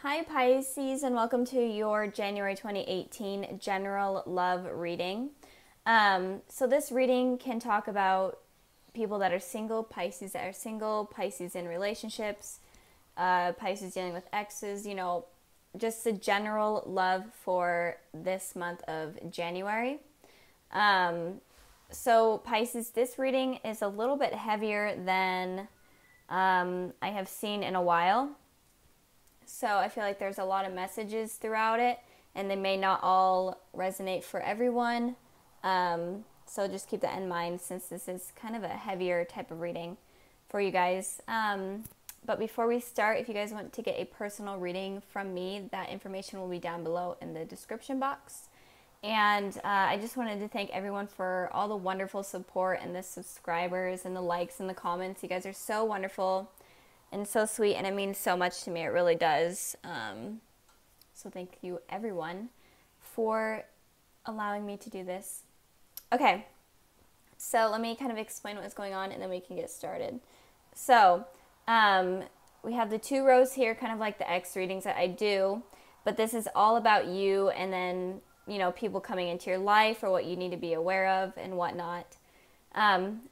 Hi Pisces, and welcome to your January 2018 general love reading. So this reading can talk about people that are single, Pisces that are single, Pisces in relationships, Pisces dealing with exes, just the general love for this month of January. So Pisces, this reading is a little bit heavier than I have seen in a while. So I feel like there's a lot of messages throughout it, and they may not all resonate for everyone. So just keep that in mind, since this is kind of a heavier type of reading for you guys. But before we start, if you guys want to get a personal reading from me, that information will be down below in the description box. And I just wanted to thank everyone for all the wonderful support and the subscribers and the likes and the comments. You guys are so wonderful and so sweet, and it means so much to me. It really does. So thank you, everyone, for allowing me to do this. Okay, so let me kind of explain what's going on, and then we can get started. So we have the two rows here, kind of like the X readings that I do, but this is all about you, and then, people coming into your life or what you need to be aware of and whatnot.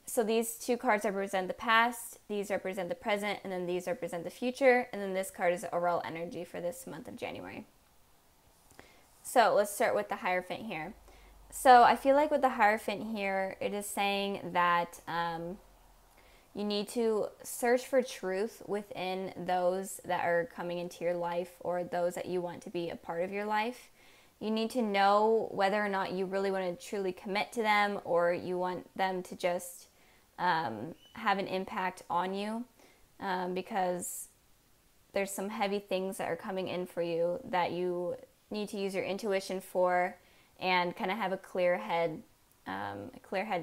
So these two cards represent the past, these represent the present, and then these represent the future, and then this card is overall energy for this month of January. So let's start with the Hierophant here. So I feel like with the Hierophant here, it is saying that you need to search for truth within those that are coming into your life, or those that you want to be a part of your life. You need to know whether or not you really want to truly commit to them, or you want them to just have an impact on you, because there's some heavy things that are coming in for you that you need to use your intuition for, and kind of have a clear head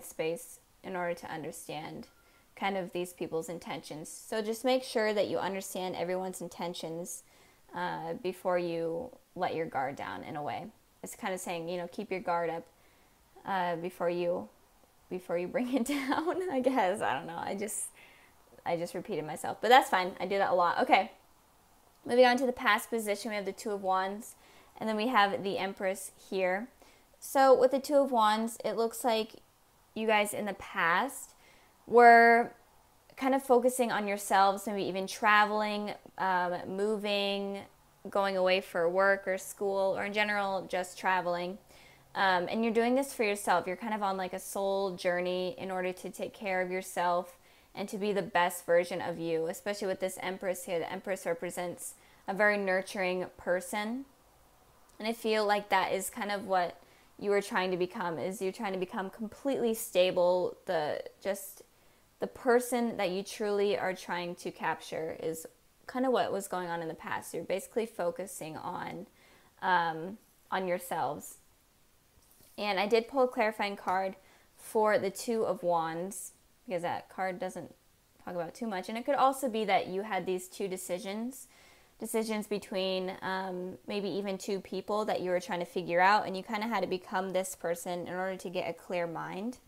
space in order to understand kind of these people's intentions. So just make sure that you understand everyone's intentions before you let your guard down, in a way. It's kind of saying, keep your guard up before you bring it down, I guess. I don't know. I just repeated myself, but that's fine. I do that a lot. Okay. Moving on to the past position, we have the Two of Wands, and then we have the Empress here. So with the Two of Wands, it looks like you guys in the past were kind of focusing on yourselves, maybe even traveling, moving, going away for work or school, or in general, just traveling. And you're doing this for yourself. You're kind of on like a soul journey in order to take care of yourself and to be the best version of you, especially with this Empress here. The Empress represents a very nurturing person. And I feel like that is kind of what you are trying to become, is you're trying to become completely stable. The person that you truly are trying to capture is kind of what was going on in the past. You're basically focusing on yourselves. And I did pull a clarifying card for the Two of Wands, because that card doesn't talk about too much. And it could also be that you had these two decisions between maybe even two people that you were trying to figure out, and you kind of had to become this person in order to get a clear mind.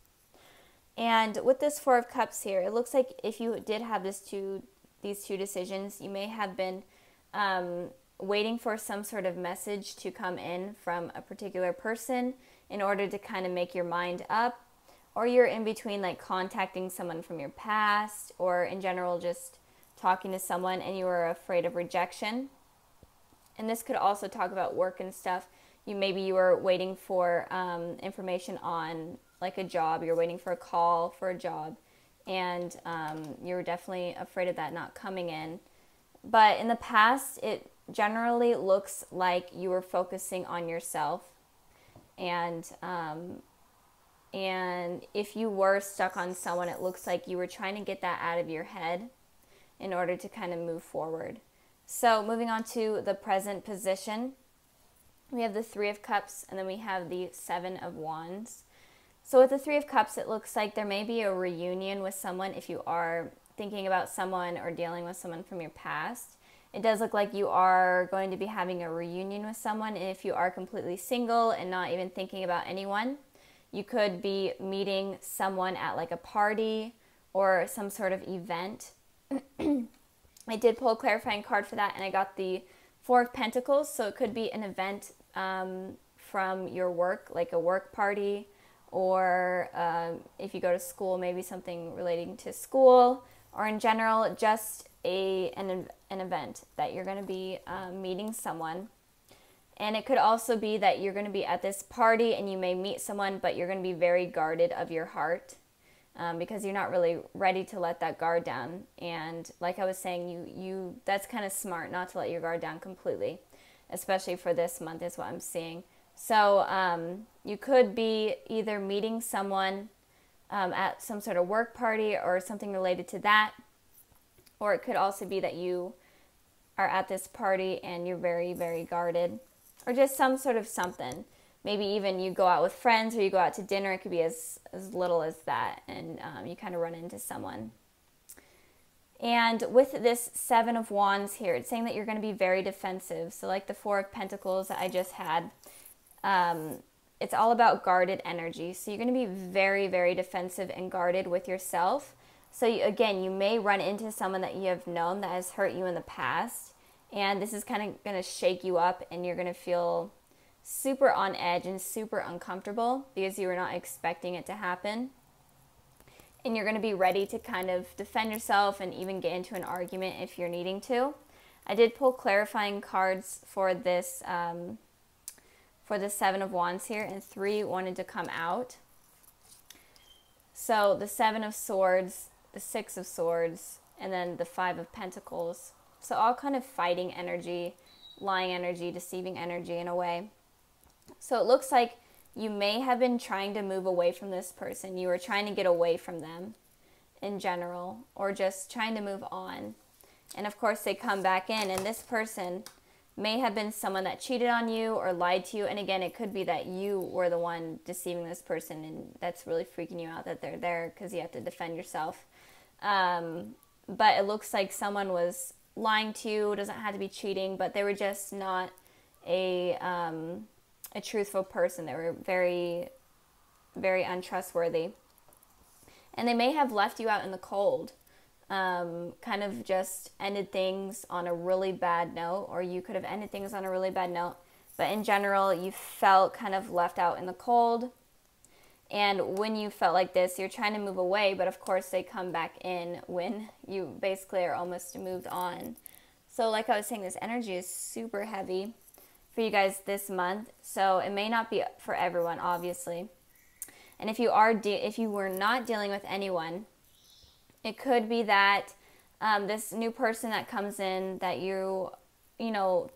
And with this Four of Cups here, it looks like if you did have these two decisions, you may have been waiting for some sort of message to come in from a particular person in order to kind of make your mind up, or you're in between like contacting someone from your past, or in general just talking to someone and you were afraid of rejection. And this could also talk about work and stuff. Maybe you were waiting for information on like a job. You're waiting for a call for a job, and you're definitely afraid of that not coming in. But in the past, it generally looks like you were focusing on yourself, and if you were stuck on someone, it looks like you were trying to get that out of your head in order to kind of move forward. So moving on to the present position, we have the Three of Cups, and then we have the Seven of Wands. So with the Three of Cups, it looks like there may be a reunion with someone if you are thinking about someone or dealing with someone from your past. It does look like you are going to be having a reunion with someone, and if you are completely single and not even thinking about anyone, you could be meeting someone at like a party or some sort of event. I did pull a clarifying card for that, and I got the Four of Pentacles, so it could be an event from your work, like a work party, or if you go to school, maybe something relating to school, or in general, just an event that you're going to be meeting someone. And it could also be that you're going to be at this party and you may meet someone, but you're going to be very guarded of your heart because you're not really ready to let that guard down. And like I was saying, you that's kind of smart not to let your guard down completely, especially for this month is what I'm seeing. So you could be either meeting someone at some sort of work party or something related to that, or it could also be that you are at this party and you're very, very guarded, or just some sort of something. Maybe even you go out with friends or you go out to dinner. It could be as little as that, and you kind of run into someone. And with this Seven of Wands here, it's saying that you're going to be very defensive. So like the Four of Pentacles that I just had, it's all about guarded energy. So you're going to be very, very defensive and guarded with yourself. So again, you may run into someone that you have known that has hurt you in the past. And this is kind of going to shake you up, and you're going to feel super on edge and super uncomfortable because you were not expecting it to happen. And you're going to be ready to kind of defend yourself and even get into an argument if you're needing to. I did pull clarifying cards for this, for the Seven of Wands here, and 3 wanted to come out. So the Seven of Swords, the Six of Swords, and then the Five of Pentacles. So all kind of fighting energy, lying energy, deceiving energy in a way. So it looks like you may have been trying to move away from this person. You were trying to get away from them in general, or just trying to move on. And of course they come back in, and this person may have been someone that cheated on you or lied to you. And again, it could be that you were the one deceiving this person, and that's really freaking you out that they're there because you have to defend yourself. But it looks like someone was lying to you. It doesn't have to be cheating, but they were just not a truthful person. They were very, very untrustworthy. And they may have left you out in the cold, kind of just ended things on a really bad note, or you could have ended things on a really bad note. But in general, you felt kind of left out in the cold. And when you felt like this, you're trying to move away, but of course they come back in when you basically are almost moved on. So like I was saying, this energy is super heavy for you guys this month. So it may not be for everyone, obviously. And if you were not dealing with anyone, it could be that this new person that comes in that you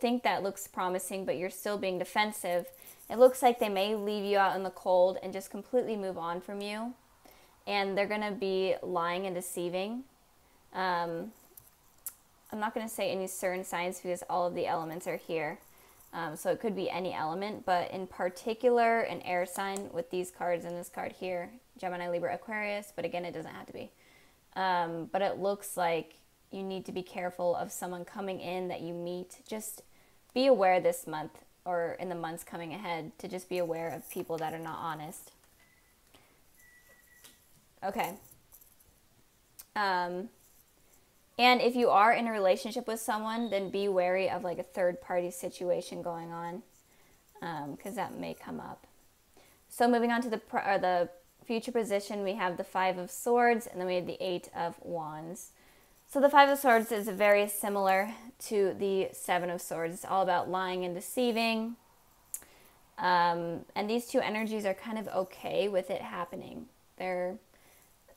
think that looks promising, but you're still being defensive. It looks like they may leave you out in the cold and just completely move on from you. And they're going to be lying and deceiving. I'm not going to say any certain signs because all of the elements are here. So it could be any element, but in particular an air sign with these cards and this card here, Gemini, Libra, Aquarius, but again, it doesn't have to be. But it looks like you need to be careful of someone coming in that you meet. Just be aware this month, or in the months coming ahead, to just be aware of people that are not honest. Okay. And if you are in a relationship with someone, then be wary of like a third-party situation going on, because that may come up. So moving on to the future position, we have the Five of Swords, and then we have the Eight of Wands. So the Five of Swords is very similar to the Seven of Swords. It's all about lying and deceiving. And these two energies are kind of okay with it happening.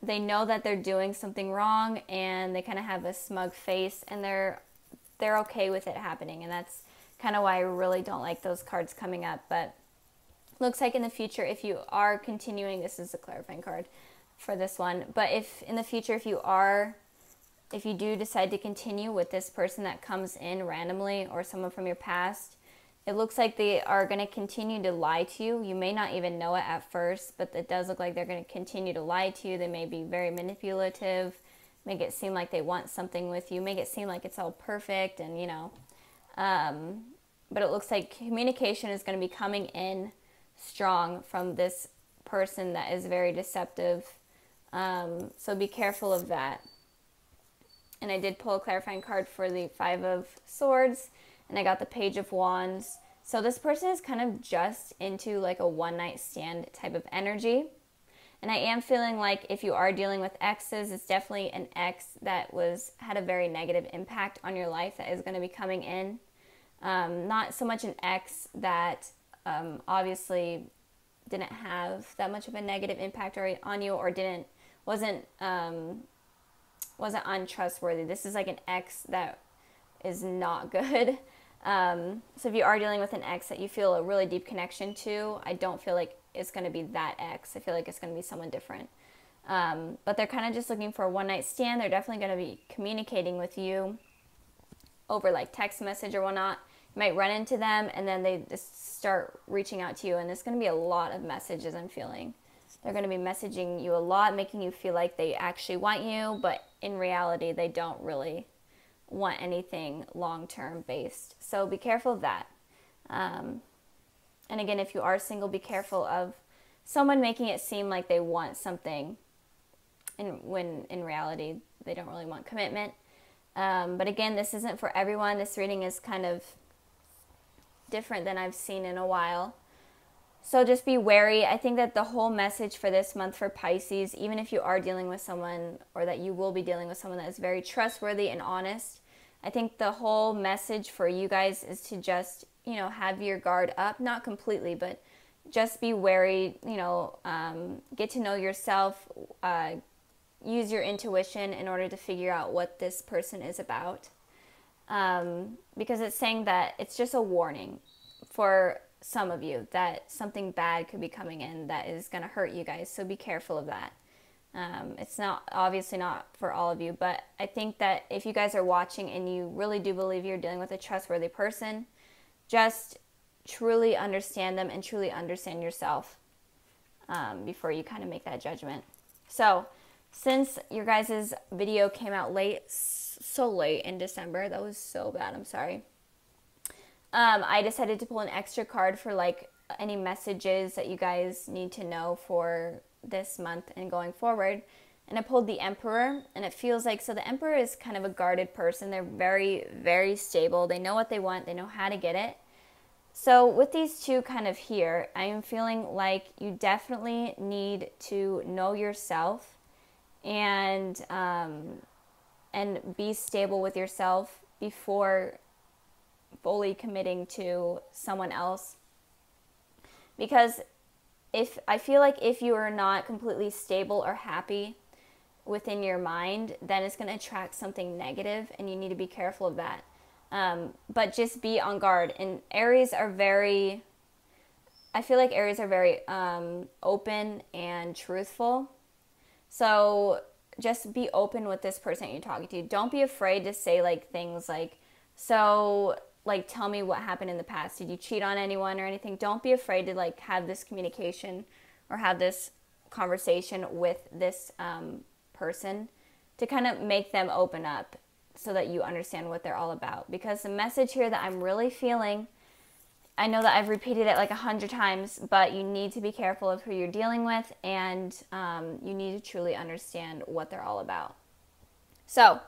They know that they're doing something wrong, and they kind of have a smug face, and they're okay with it happening. And that's kind of why I really don't like those cards coming up. But looks like in the future, if you are continuing, this is a clarifying card for this one, but if in the future, if you do decide to continue with this person that comes in randomly, or someone from your past, it looks like they are going to continue to lie to you. You may not even know it at first, but it does look like they're going to continue to lie to you. They may be very manipulative, make it seem like they want something with you, make it seem like it's all perfect, and but it looks like communication is going to be coming in strong from this person that is very deceptive. So be careful of that. And I did pull a clarifying card for the Five of Swords, and I got the Page of Wands. So this person is kind of just into like a one-night stand type of energy. And I am feeling like if you are dealing with exes, it's definitely an ex that had a very negative impact on your life that is going to be coming in. Not so much an ex that obviously didn't have that much of a negative impact on you, or wasn't untrustworthy. This is like an ex that is not good. So if you are dealing with an ex that you feel a really deep connection to, I don't feel like it's going to be that ex. I feel like it's going to be someone different. But they're kind of just looking for a one-night stand. They're definitely going to be communicating with you over like text message or whatnot. You might run into them and then they just start reaching out to you, and there's going to be a lot of messages I'm feeling. They're going to be messaging you a lot, making you feel like they actually want you, but in reality they don't really want anything long-term based. So be careful of that. And again, if you are single, be careful of someone making it seem like they want something when in reality they don't really want commitment. But again, this isn't for everyone. This reading is kind of different than I've seen in a while. So just be wary. I think that the whole message for this month for Pisces, even if you are dealing with someone, or that you will be dealing with someone that is very trustworthy and honest, I think the whole message for you guys is to just, have your guard up. Not completely, but just be wary, get to know yourself, use your intuition in order to figure out what this person is about. Because it's saying that it's just a warning for some of you that something bad could be coming in that is going to hurt you guys. So be careful of that. It's obviously not for all of you, but I think that if you guys are watching and you really do believe you're dealing with a trustworthy person, just truly understand them and truly understand yourself before you kind of make that judgment. So since your guys' video came out so late in December, that was so bad, I'm sorry. I decided to pull an extra card for like any messages that you guys need to know for this month and going forward. And I pulled the Emperor, and it feels like, so the Emperor is kind of a guarded person. They're very, very stable. They know what they want. They know how to get it. So with these two kind of here, I am feeling like you definitely need to know yourself and be stable with yourself before fully committing to someone else. Because I feel like if you are not completely stable or happy within your mind, then it's going to attract something negative, and you need to be careful of that. But just be on guard. And Aries are very, I feel like Aries are very open and truthful. So just be open with this person that you're talking to. Don't be afraid to say like things like, so like, tell me what happened in the past. Did you cheat on anyone or anything? Don't be afraid to like have this communication or have this conversation with this person to kind of make them open up so that you understand what they're all about. Because the message here that I'm really feeling, I know that I've repeated it like 100 times, but you need to be careful of who you're dealing with, and you need to truly understand what they're all about. So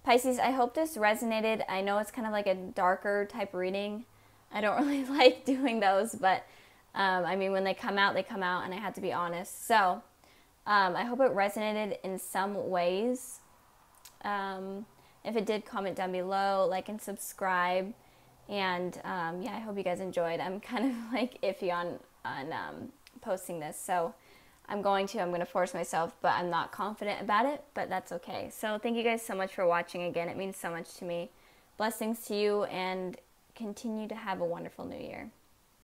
Pisces, I hope this resonated. I know it's kind of like a darker type reading. I don't really like doing those, but I mean, when they come out, and I have to be honest. So I hope it resonated in some ways. If it did, comment down below, like and subscribe. And yeah, I hope you guys enjoyed. I'm kind of like iffy on posting this, so I'm going to force myself, but I'm not confident about it, but that's okay. So thank you guys so much for watching again. It means so much to me. Blessings to you, and continue to have a wonderful new year.